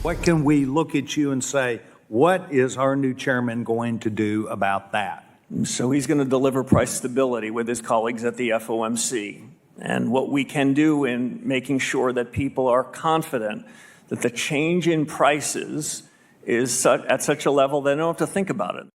What can we look at you and say, what is our new chairman going to do about that? So he's going to deliver price stability with his colleagues at the FOMC. And what we can do in making sure that people are confident that the change in prices is at such a level they don't have to think about it.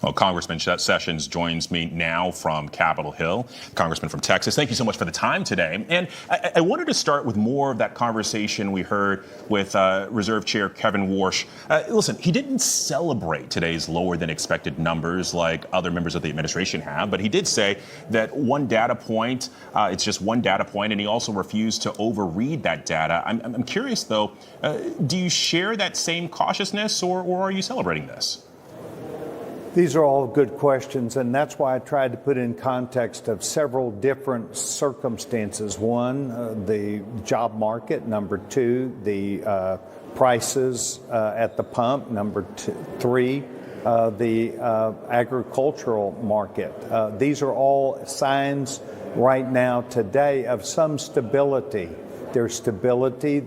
Well, Congressman Sessions joins me now from Capitol Hill, Congressman from Texas. Thank you so much for the time today. And I wanted to start with more of that conversation we heard with Reserve Chair Kevin Warsh. Listen, he didn't celebrate today's lower than expected numbers like other members of the administration have, but he did say that one data point, it's just one data point, and he also refused to overread that data. I'm curious, though, do you share that same cautiousness or are you celebrating this? These are all good questions, and that's why I tried to put in context of several different circumstances. One, the job market. Number two, the prices at the pump. Number three, the agricultural market. These are all signs right now today of some stability. There's stability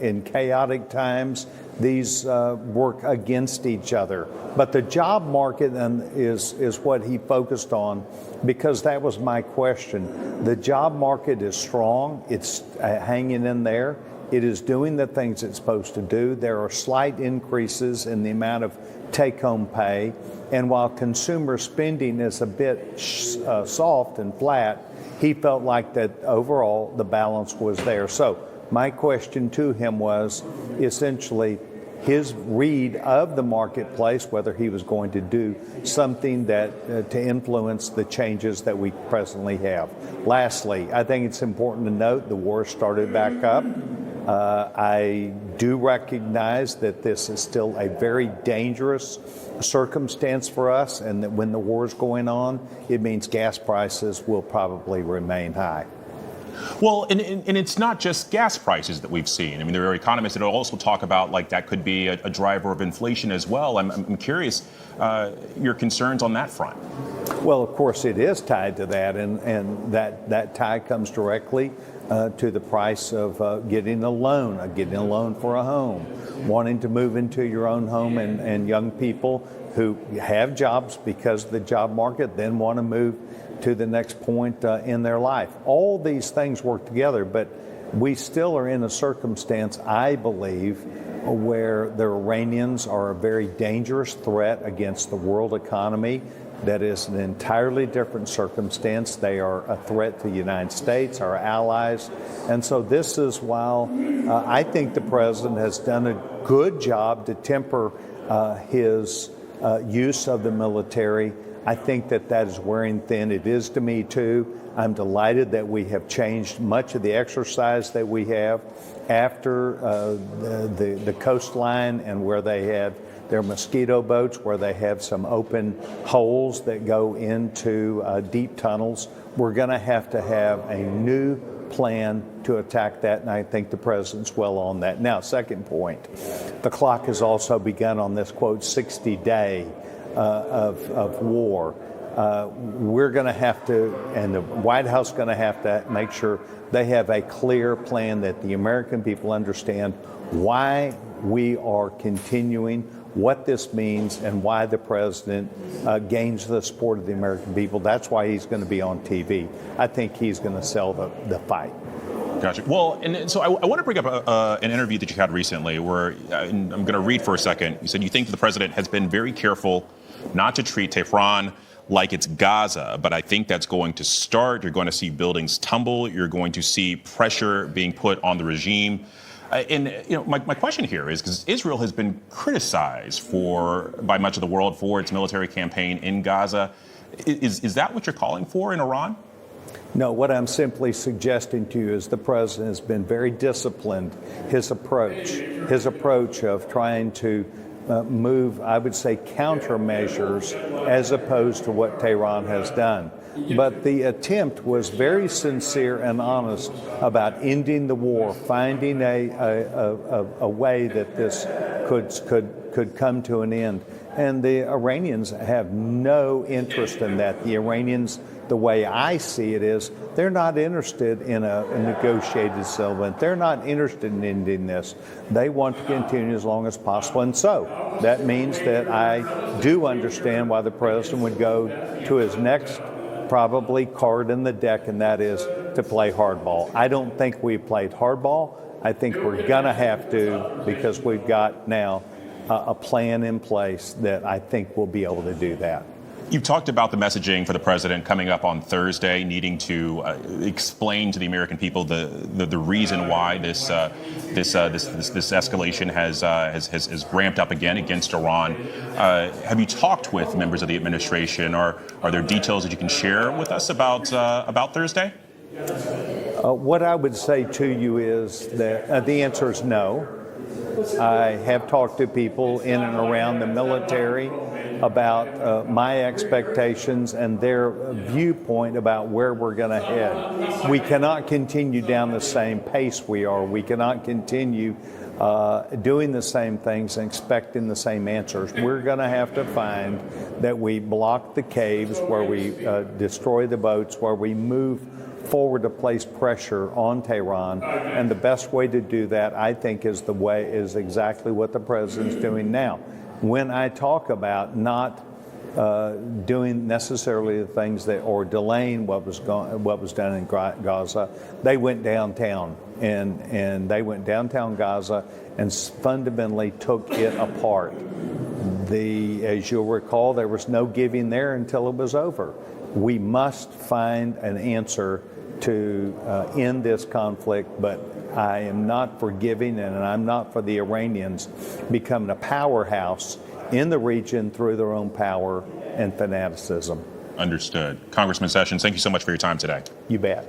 in chaotic times. These work against each other. But the job market is what he focused on, because that was my question. The job market is strong. It's hanging in there. It is doing the things it's supposed to do. There are slight increases in the amount of take-home pay. And while consumer spending is a bit soft and flat, he felt like that overall the balance was there. So my question to him was essentially his read of the marketplace, whether he was going to do something that to influence the changes that we presently have. Lastly, I think it's important to note the war started back up. I do recognize that this is still a very dangerous circumstance for us, and that when the war is going on, it means gas prices will probably remain high. Well, and it's not just gas prices that we've seen. I mean, there are economists that also talk about like that could be a driver of inflation as well. I'm curious your concerns on that front. Well, of course, it is tied to that, and that tie comes directly to the price of getting a loan for a home, wanting to move into your own home, and young people who have jobs because of the job market then want to move to the next point in their life. All these things work together, but we still are in a circumstance, I believe, where the Iranians are a very dangerous threat against the world economy. That is an entirely different circumstance. They are a threat to the United States, our allies. And so this is while I think the president has done a good job to temper his use of the military, I think that is wearing thin. It is to me, too. I'm delighted that we have changed much of the exercise that we have after the coastline, and where they had their mosquito boats, where they have some open holes that go into deep tunnels. We're going to have a new plan to attack that, and I think the president's well on that. Now, second point, the clock has also begun on this, quote, 60-day of war. We're going to have to, and the White House is going to have to make sure they have a clear plan that the American people understand why we are continuing, what this means, and why the president gains the support of the American people. That's why he's going to be on TV. I think he's going to sell the fight. Gotcha. Well, and so I want to bring up an interview that you had recently where, and I'm going to read for a second. You said you think the president has been very careful not to treat Tehran like it's Gaza, but I think that's going to start. You're going to see buildings tumble. You're going to see pressure being put on the regime. My question here is, because Israel has been criticized by much of the world for its military campaign in Gaza, is that what you're calling for in Iran? No, what I'm simply suggesting to you is the president has been very disciplined. His approach of trying to move, I would say, countermeasures as opposed to what Tehran has done. But the attempt was very sincere and honest about ending the war, finding a way that this could come to an end. And the Iranians have no interest in that. The Iranians, the way I see it is, they're not interested in a negotiated settlement. They're not interested in ending this. They want to continue as long as possible. And so that means that I do understand why the president would go to his next probably card in the deck, and that is to play hardball. I don't think we've played hardball. I think we're going to have to, because we've got now a plan in place that I think will be able to do that. You've talked about the messaging for the president coming up on Thursday, needing to explain to the American people the reason why this escalation has ramped up again against Iran. Have you talked with members of the administration, or are there details that you can share with us about Thursday? What I would say to you is that the answer is no. I have talked to people in and around the military about my expectations and their viewpoint about where we're going to head. We cannot continue down the same pace we are. We cannot continue doing the same things and expecting the same answers. We're going to have to find that we block the caves, where we destroy the boats, where we move forward to place pressure on Tehran, and the best way to do that, I think, is exactly what the president's doing now. When I talk about not doing necessarily the things that, or delaying what was done in Gaza, they went downtown, and they went downtown Gaza and fundamentally took it apart. As you'll recall, there was no giving there until it was over. We must find an answer to end this conflict, but I am not for giving, and I'm not for the Iranians becoming a powerhouse in the region through their own power and fanaticism. Understood. Congressman Sessions, thank you so much for your time today. You bet.